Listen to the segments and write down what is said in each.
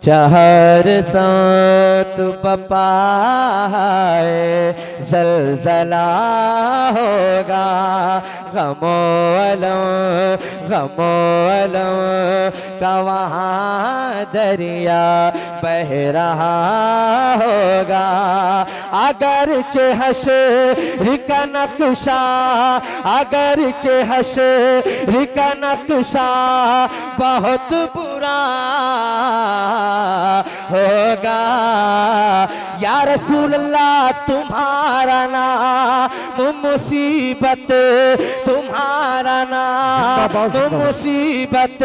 चहर सांत पपाए ज़लज़ला होगा, गमो अलम का वहाँ दरिया बह रहा होगा। अगरचे हश्र का नक्शा, अगरचे हश्र का नक्शा बहुत बुरा होगा। या रसूल अल्लाह तुम्हारा नाम मुसीबत, तुम्हारा नाम मुसीबत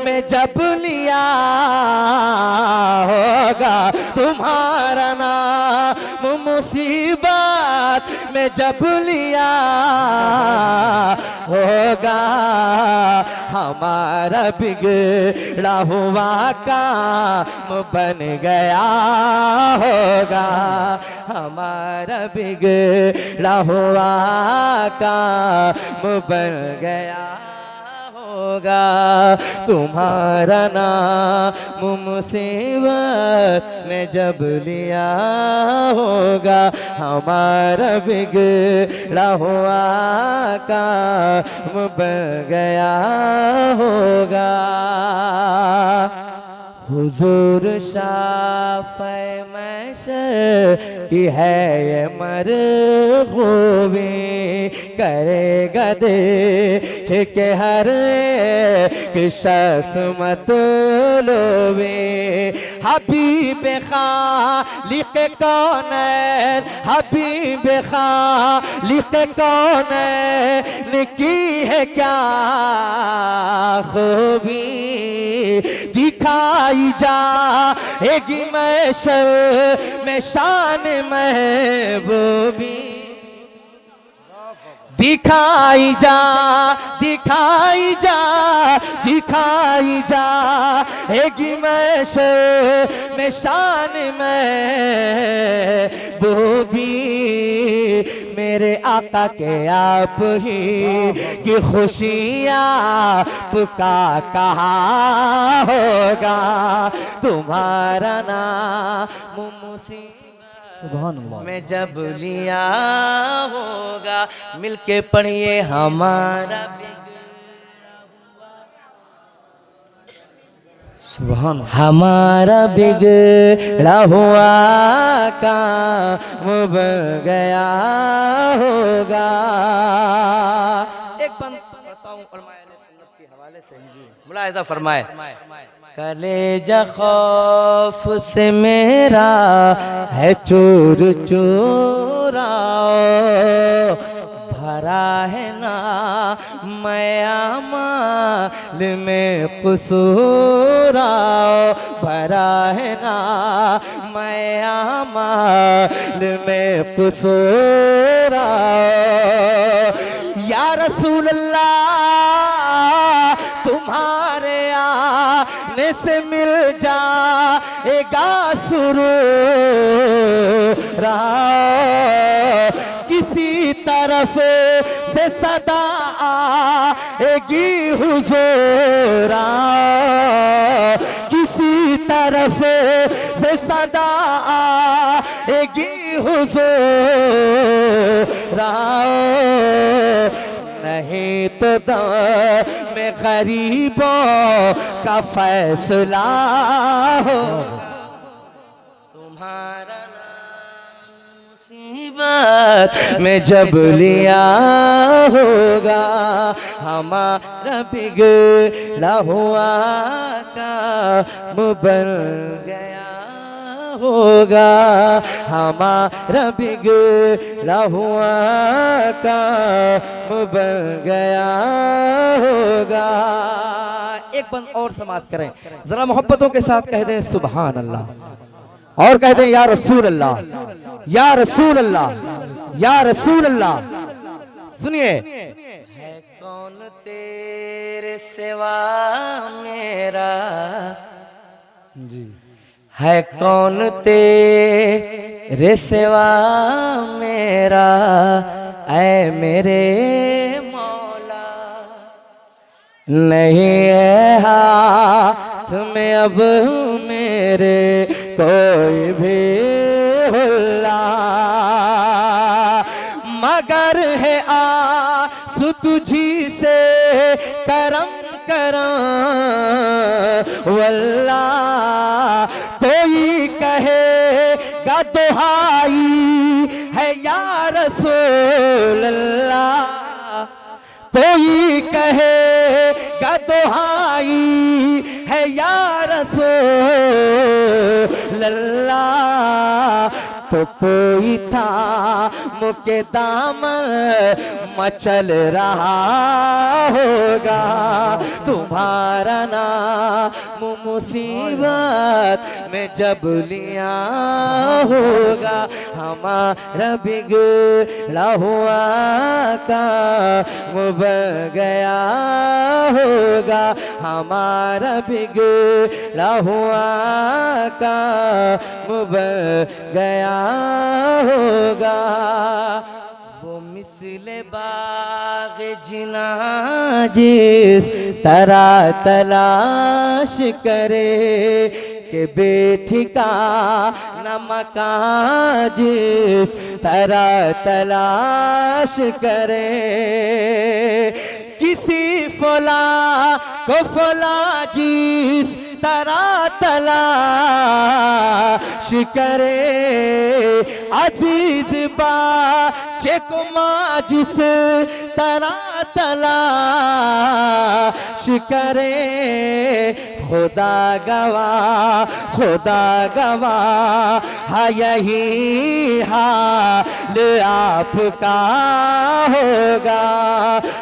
में जब लिया होगा, तुम्हारा नाम मुसीबत में जब लिया होगा। हमारा बिगड़ा हुआ काम बन गया होगा, हमारा बिगड़ा हुआ काम बन गया होगा। तुम्हारा नाम मुसीबत में जब लिया होगा, हमारा बिगड़ा हुआ काम बन गया होगा। हुजूर शाफ़े महशर की है ये मरग़ूबी, करेगा देख के हर एक शख्स मतलूबी। हबीब खालिक़ कौनैन, हबीब खालिक़ कौनैन की है क्या खूबी, दिखाई जाएगी महशर में शान महबूबी। दिखाई जा एगी महशर में शान महबूबी। मेरे आका के आप ही की खुशियाँ आपका कहा होगा, तुम्हारा नाम मुसीबत में जब लिया होगा। मिलके पढ़िए हमारा सुभान, हमारा बिगड़ा हुआ काम बन गया होगा। एक बंद करता हूँ उलमाए सुन्नत के हवाले से, जी मुलाहिज़ा फरमाए। कलेजा खौफ से मेरा है चूर चूराओ, भरा है ना मैं आमाल में क़ुसूराओ, भरा है ना मैं आमाल में क़ुसूराओ। या रसूल अल्लाह तुम्हारे आने से मिल जाएगा सुरूर, किसी तरफ से सदा आएगी हुजूर, किसी तरफ से सदा आएगी हुजूर। नहीं तो दम में गरीबों का फैसला होगा, तुम्हारा मुसीबत में जब लिया होगा, हमारा बिगड़ा हुआ काम बन गया होगा, हमारा बिगड़ा हुआ काम बन गया होगा। एक बंद और समाप्त करें, जरा मोहब्बतों के साथ कह दें सुभान अल्लाह, और कह दें या रसूल अल्लाह, या रसूल अल्लाह, या रसूल अल्लाह। सुनिए, है कौन तेरे सिवा मेरा, जी है कौन तेरे सिवा मेरा, ऐ मेरे मौला। नहीं है हाथ में अब मेरे कोई भी हुल्ला, मगर है आस तुझी से करम करा वल्ला। कोई कहेगा दुहाई है या रसूल अल्लाह, कोई कहेगा दुहाई है या रसूल अल्लाह। तो कोई था मुके दामन मचल रहा होगा, तुम्हारा नाम मुसीबत में जब लिया होगा। हमारा बिगड़ा हुआ काम बन गया होगा, हमारा बिगड़ा हुआ काम बन गया होगा। वो मिसले बाग जिना जिस तरह तलाश करे के बेठिका नमका जिस तरह तलाश करे। किसी फला को फला जिस तरह तलाश करे, अजीज बाचे को माँ जिस तरह तलाश करे। खुदा गवाह हाँ यही हाल आपका होगा,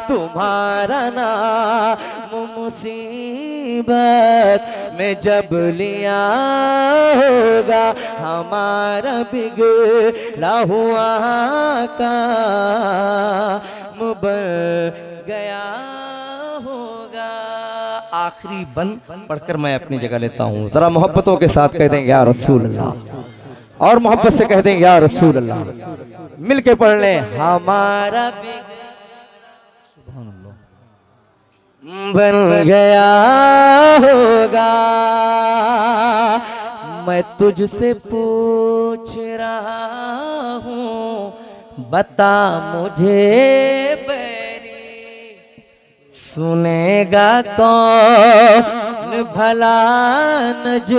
तुम्हारा नाम मुसीबत में जब लिया होगा। हमारा बिगड़ा हुआ काम बन गया होगा। आखिरी बन पढ़कर मैं अपनी जगह लेता हूँ। जरा मोहब्बतों के साथ कह देंगे या रसूल अल्लाह, और मोहब्बत से कह देंगे या रसूल अल्लाह। मिलके पढ़ लें। हमारा बन गया होगा। मैं तुझसे पूछ रहा हूँ, बता मुझे बैरी, सुनेगा कौन भला नज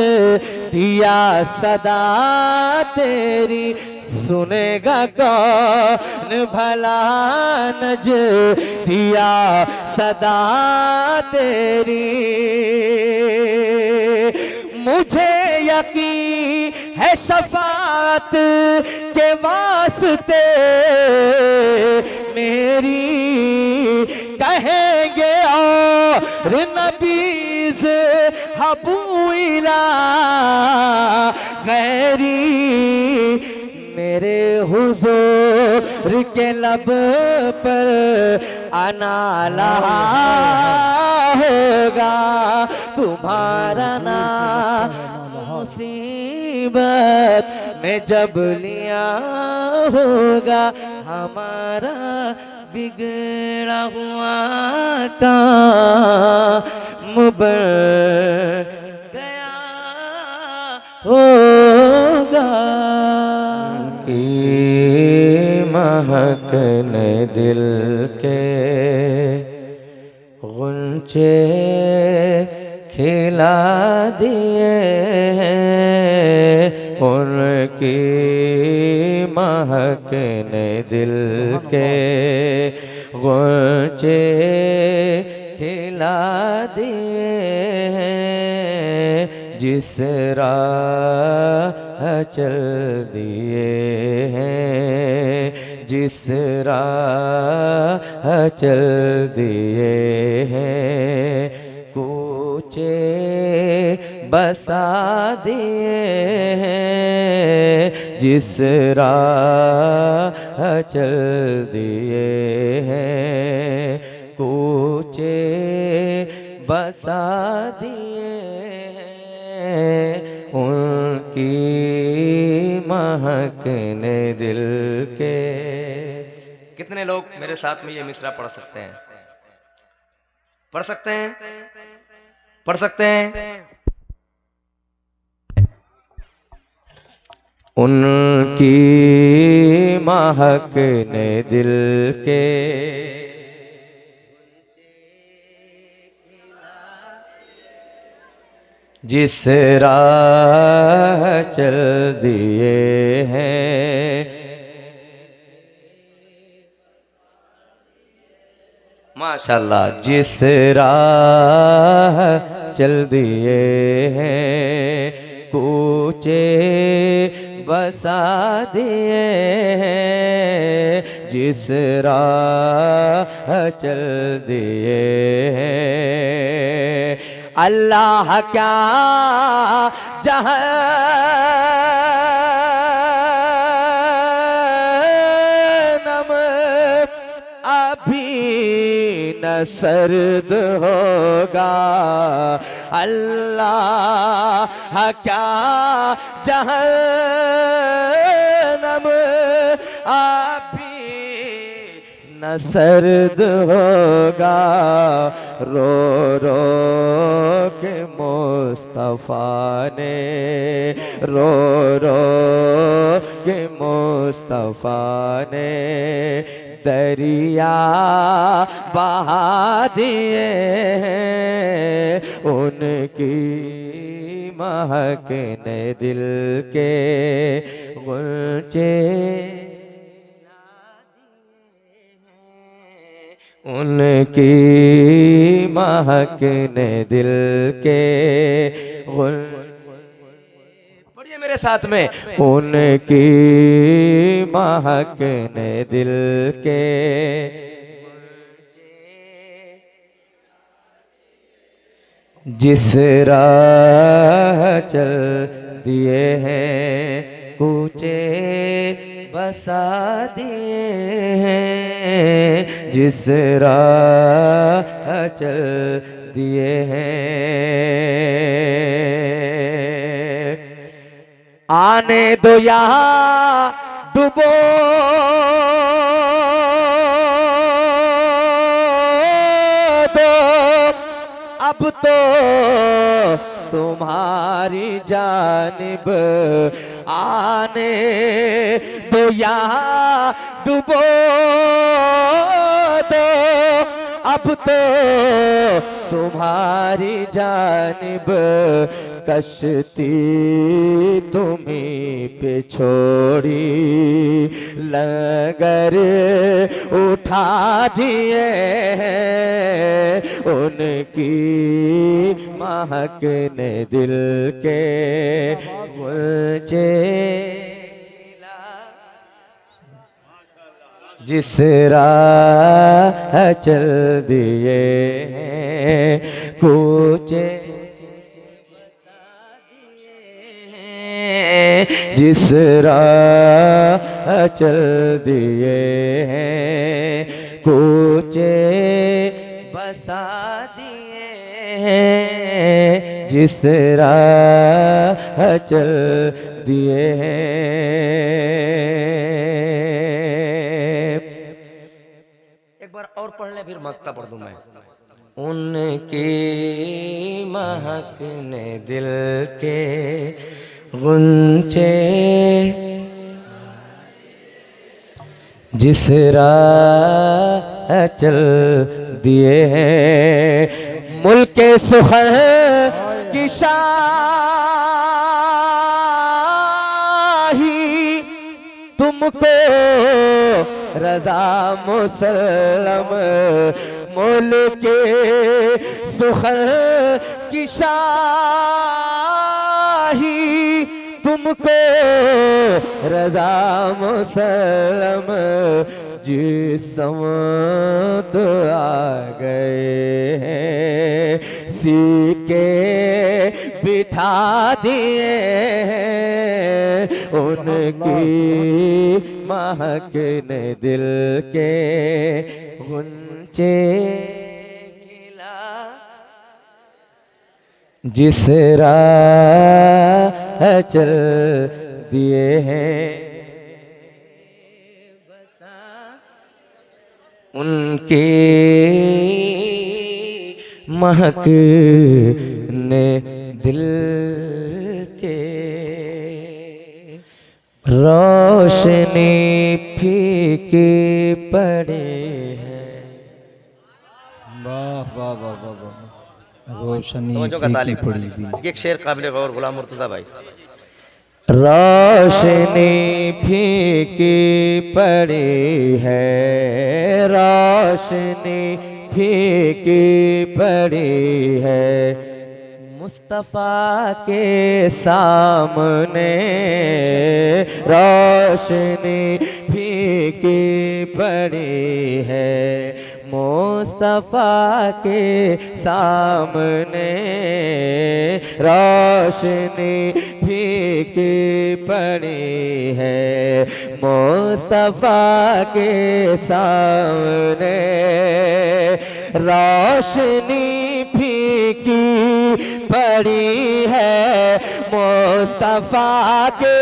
दिया सदा तेरी, सुनेगा कौन भला नज दिया सदा तेरी। मुझे यकीन है शफात के वास्ते मेरी, कहेंगे और नबीज हबूइला गैरी। मेरे हुजूर के लब पर आना लहा होगा, तुम्हारा नाम मुसीबत में जब लिया होगा। हमारा बिगड़ा हुआ काम बन गया होगा। की महकने दिल के गुंचे खिला दिए, उनकी महकने दिल के गुंचे खिला दिए। जिस राह चल दिए हैं, जिस राह चल दिए हैं, कूचे बसा दिए हैं। जिस राह चल दिए हैं, कूचे बसा दिए हैं, उनकी महकने दिल के। कितने लोग मेरे साथ में ये मिसरा पढ़ सकते हैं? पढ़ सकते हैं, पढ़ सकते हैं। उनकी महक ने दिल के जिस राह चल दिए हैं, माशाल्लाह, जिस राह चल दिए हैं, कूचे बसा दिए हैं, जिस राह चल दिए हैं, अल्लाह क्या जहन्नम अभी न सर्द होगा, अल्लाह क्या जहन्नम अभी न सर्द होगा, रो रो के मुस्तफा ने, रो रो के मुस्तफा ने दरिया बहा दिए हैं, उनकी महक ने दिल के गुलचे, उनकी महक ने दिल के गुल, पढ़िए मेरे साथ में, उनकी महक ने दिल के जिस राह चल दिए हैं, कूचे बसा दिए हैं, जिस राह चल दिए हैं, आने दो यहाँ डुबो दो, अब तो तुम्हारी जानिब आने दो, यहाँ डुबो दो, अब तो तुम्हारी जानिब, कश्ती तुम्हीं पे छोड़ी, लंगर उठा दिए हैं, उनकी महक ने दिल के गुलचे खिला, जिस राह चल दिए हैं, कूचे जिस राह चल दिए हैं, कूचे बसा दिए हैं, जिस राह चल दिए हैं। एक बार और पढ़ ले, फिर मक्ता पढ़ दूं मैं। उनकी महक ने दिल के गुंचे जिस राह चल दिए हैं, मुल्के सुखर की शाही तुमको रजा मुसल्लम, मुल्के सुखर की शाही तुमको रजा मुसल्लम, जिसम तो आ गए हैं, सीके बिठा दिए हैं, उनकी महक ने दिल के गुंचे खिला, जिस राह चल दिए हैं, उनकी महकने दिल के, रोशनी फीकी पड़ी है। वाह वाह वाह वाह वाह, रोशनी फीकी पड़ी हुई। एक शेर काबिल गौर गुलाम मुर्तजा भाई। रोशनी फीकी पड़ी है, रोशनी फीकी पड़ी है, मुस्तफ़ा के सामने रोशनी फीकी पड़ी है, मुस्तफ़ा के सामने रोशनी फीकी पड़ी है, मुस्तफ़ा के सामने रोशनी फीकी पड़ी है, मुस्तफ़ा के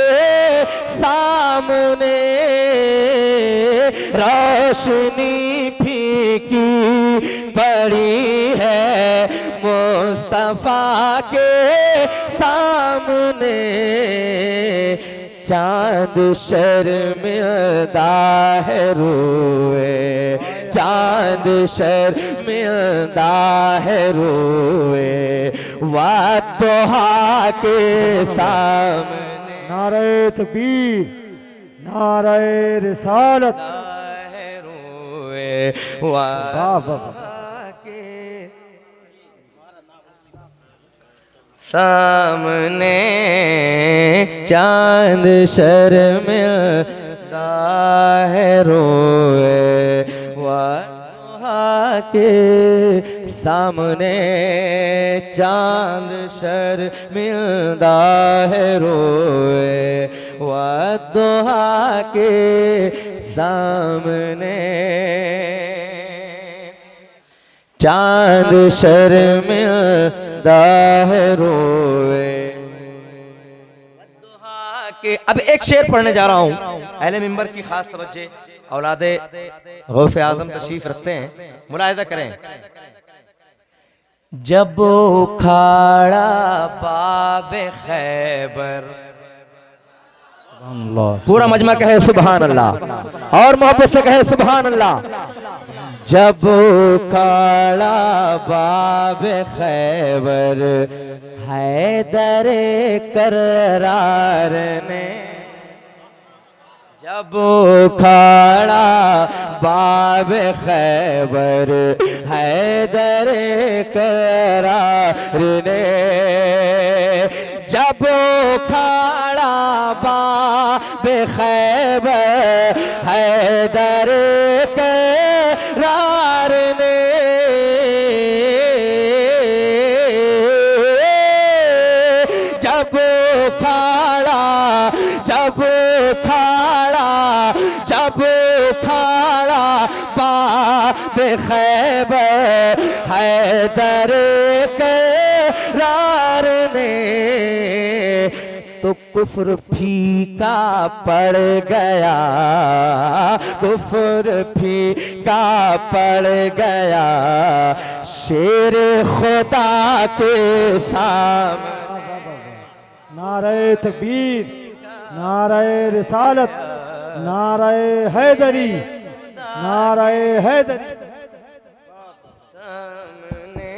सामने रोशनी फीकी पड़ी है, मुस्तफ़ा के सामने चांद शर्मिंदा है रोए, चांद शर्मिंदा है रोए, वादुहा के सामने। नारे तकबीर, नारे रिसालत। वाह वाह के सामने चांद शर्मिंदा है रोए, वाह के सामने चांद शर्मिंदा है रोए, वादुहा के सामने चांद शर्मिंदा है रोए। के अब एक शेर पढ़ने जा रहा हूँ, अहले मिंबर की खास तवज्जो, औलादे गौसे आजम तशरीफ रखते हैं, मुलाहिजा करें। जब उखाड़ा बाबे खैबर, पूरा मजमा कहे सुभान अल्लाह और मोहब्बत से कहे सुभान अल्लाह। जब उखाड़ा बाबे खैबर हैदरे करार ने, जब उखाड़ा बाबे खैबर हैदरे करार ने, जब उखाड़ा बाबे खैबर हैदरे करार ने, जब उखाड़ा जब उखाड़ा जब उखाड़ा बाबे खैबर हैदर करार ने, तो कुफ्र फीका पड़ गया, कुफ्र फीका पड़ गया, शेर खुदा के सामने। नारे तकबीर, नारे रिसालत, नारे हैदरी, नारे हैदरी। सामने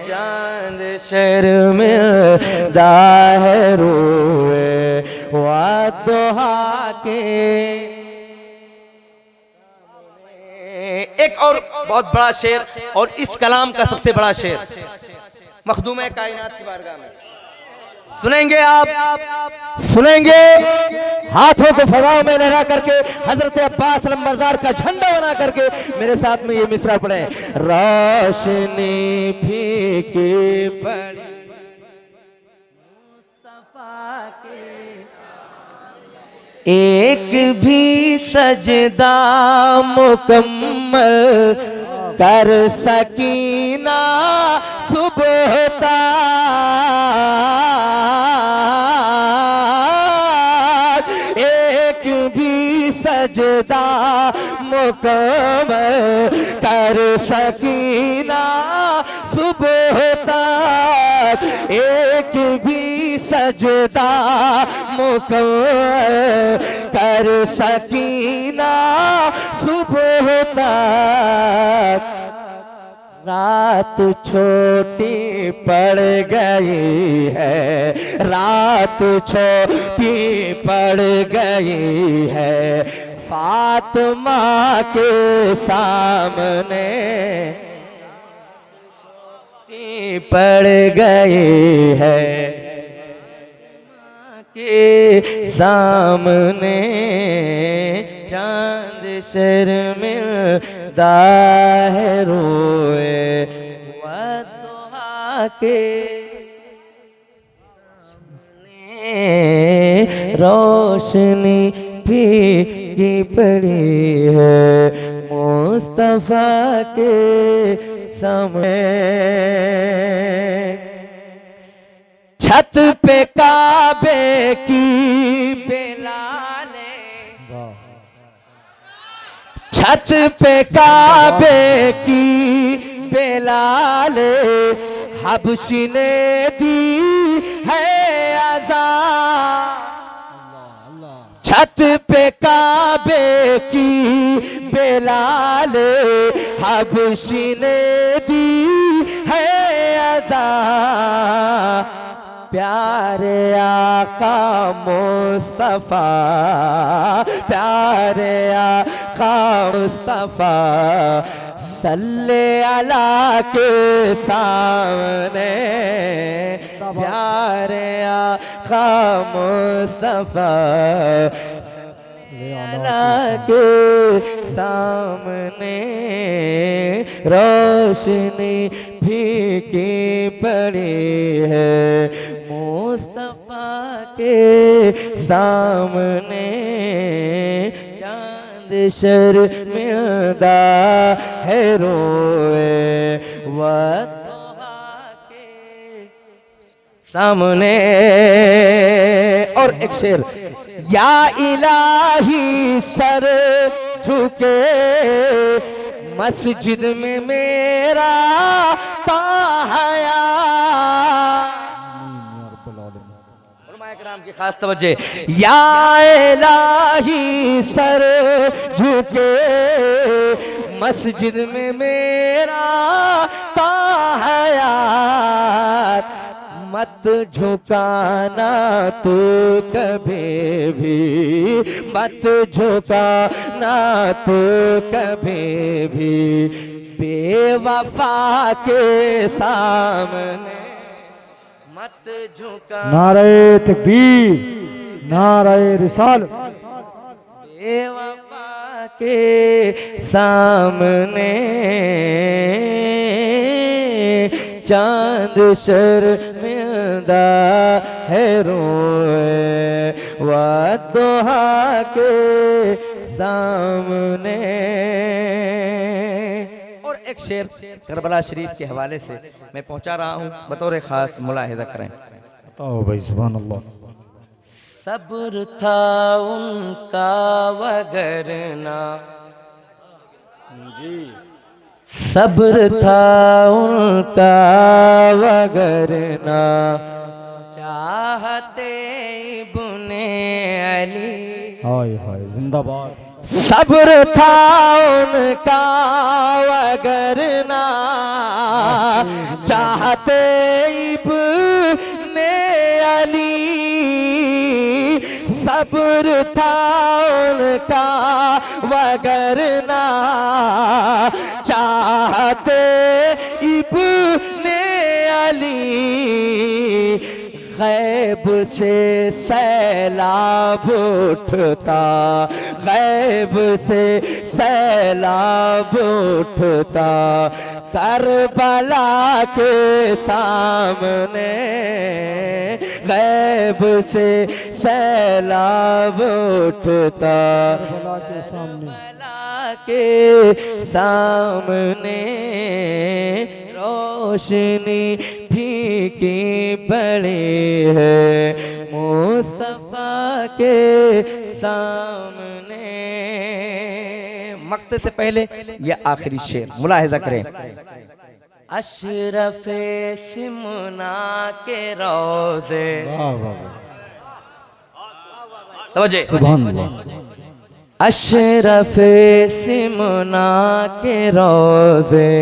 चांद शर्मिंदा है रोए, वादुहा के। एक और बहुत बड़ा शेर, और इस कलाम का सबसे बड़ा शेर मखदूम कायनात की बारगाह में सुनेंगे। आप सुनेंगे, हाथों को फजाओं में लहरा करके हजरत अब्बास लंबरदार का झंडा बना करके मेरे साथ में ये मिसरा पढ़े। रोशनी फीकी पड़ी मुस्तफा के, एक भी सजदा मुकम्मल कर सकीना सुबहता, एक भी सजदा मुकम्मल कर सकीना एक भी सजदा मुकम्मल कर सकीना सुबह तक। रात छोटी पड़ गई है, रात छोटी पड़ गई है, फातिमा के सामने पड़ गई है, के सामने चांद शर्मिंदा है रोए वद्दुहा के रोशनी फीकी पड़ी है मुस्तफा के समय। छत पे काबे की बेलाले, छत पे काबे की बेलाले हबशी ने दी है आज़ाद। छत पे काबे की बेलाले हबशी ने दी है आज़ाद। प्यारे आका मुस्तफा, प्यारे आका मुस्तफा सल्ले अला के सामने, प्यारे आका मुस्तफा अला के सामने रोशनी फीकी पड़ी है मुस्तफा के सामने चांद शर्मिंदा है रोए वद्दुहा के सामने। और एक शेर, या इलाही सर झुके मस्जिद में मेरा ताहया। की खास तवज्जो, या इलाही सर झुके मस्जिद में मेरा ताहया। मत झुकाना तू कभी भी, मत झुकाना तू कभी भी बेवफा के सामने मत झुका। नारे तकबीर, नारे रिसालत। बेवफा के सामने चांद शर्मिंदा है रोए वद्दुहा के सामने। और एक शेर करबला शरीफ के हवाले से मैं पहुंचा रहा हूं, बतौर खास मुलाहिजा करें। बताओ भाई, सुभान अल्लाह। सब्र था उनका वगरना जी, सब्र था उनका वगरना चाहते इब्ने अली। हाय हाय, जिंदाबाद। सब्र था उनका वगरना चाहते इब्ने अली। सब्र था उनका वगरना चाहते इब्ने अली। गैब से सैलाब उठता, गैब से सैलाब उठता करबला के सामने। गैब से सैलाब उठता करबला के सामने, के सामने रोशनी फीकी पड़ी है मुस्तफा के सामने। मक्ते से पहले यह आखिरी शेर मुलाहिजा करें। अशरफे सिमना के रोजे। वाह वाह वाह। तवज्जो। सुभान अल्लाह। अशरफे सिमना के रोजे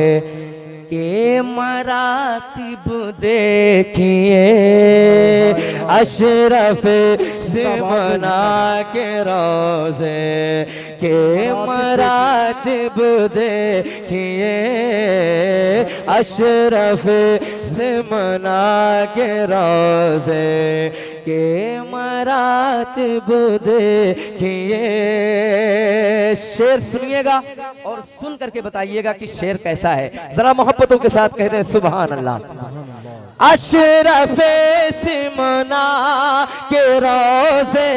के मरातिब देखिए, अशरफ सिमना के रोजे के मरातिब देखिए, अशरफ सिमना के रोजे के मरातिब देखिए। शेर सुनिएगा और सुन करके बताइएगा कि शेर कैसा है। जरा मोहब्बतों के साथ कहते हैं सुभान अल्लाह। अशरफे सिमना के रोजे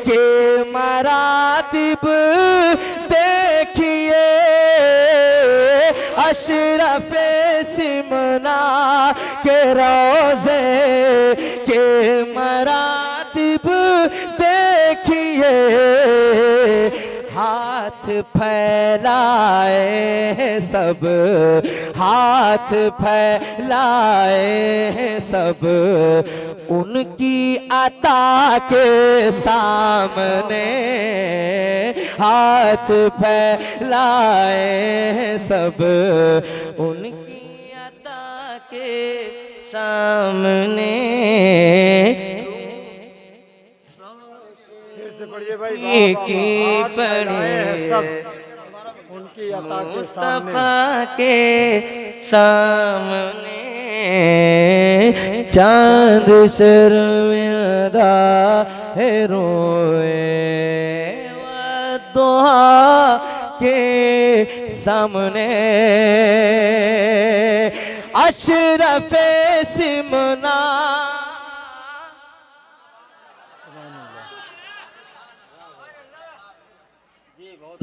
के मरातिब देखिए, अशरफे सिमना के रोजे के मरातिब देखिए, हाथ फैलाए हैं सब, हाथ फैलाए हैं सब, उनकी अता के सामने, हाथ फैलाए हैं सब, उनकी अता के सामने। पढ़िए भाई। की पढ़े सब उनकी अता के सामने, मुस्तफा के सामने, चांद शर्मिंदा है रोए, दुआ के सामने, अशरफे सिमना।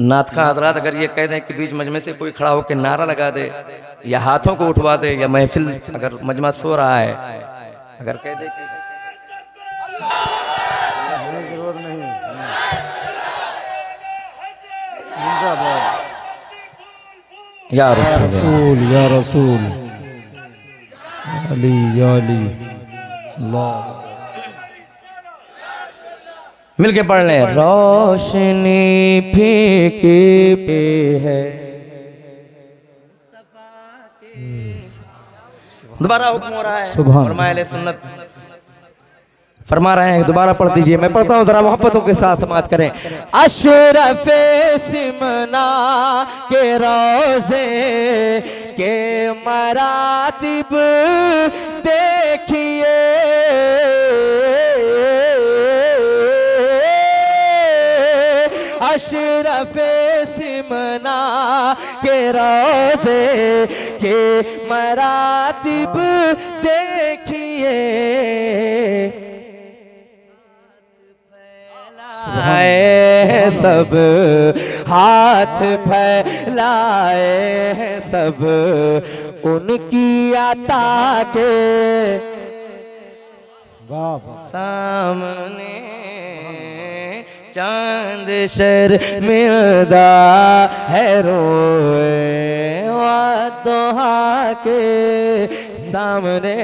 नाथ का हजरात अगर ये कह दें कि बीच मजमे से कोई खड़ा होकर नारा लगा दे या हाथों को उठवा दे, या महफिल अगर मजमा सो रहा है अगर कह दे कि जरूरत नहीं है। या रसूल या रसूल अली या अली अल्लाह। मिलके पढ़ लें। रोशनी फीकी पे है, दोबारा हुक्म हो रहा है, फरमाए सुन्नत फरमा रहे हैं, दोबारा पढ़ दीजिए। मैं पढ़ता हूँ, जरा मोहब्बतों के साथ समाज करें। अशरफे सिमना के रोजे के मरातिब देखिए, अशरफे सिमना के रोजे के मरातिब देखिए, फैलाए सब, हाथ फैलाए हैं सब, उनकी अता के सामने, चांद शर्मिंदा है रोए, दुआ के सामने,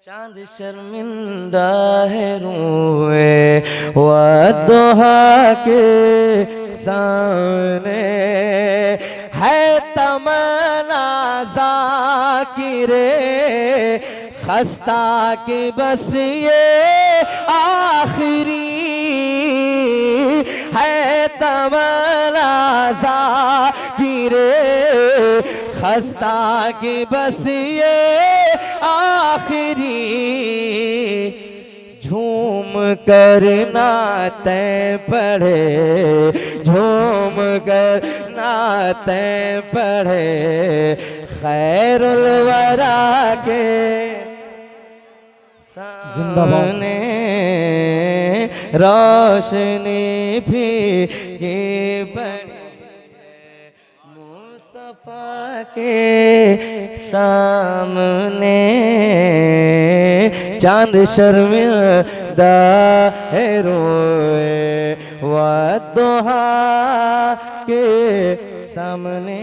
चांद शर्मिंदा है रोए, दुआ के सामने, है तमन्ना ज़ाकिरे खस्ता की बस ये आखिरी, है तमन्ना ज़ाकिरे खस्ता की बस ये आखिरी, झूम कर नाते पढ़े, झूम कर नाते पढ़े, खैरुल वरा के सामने, रोशनी भी बनी मुस्तफा के सामने, चांद शर्मिंदा है रोए, वद्दुहा के सामने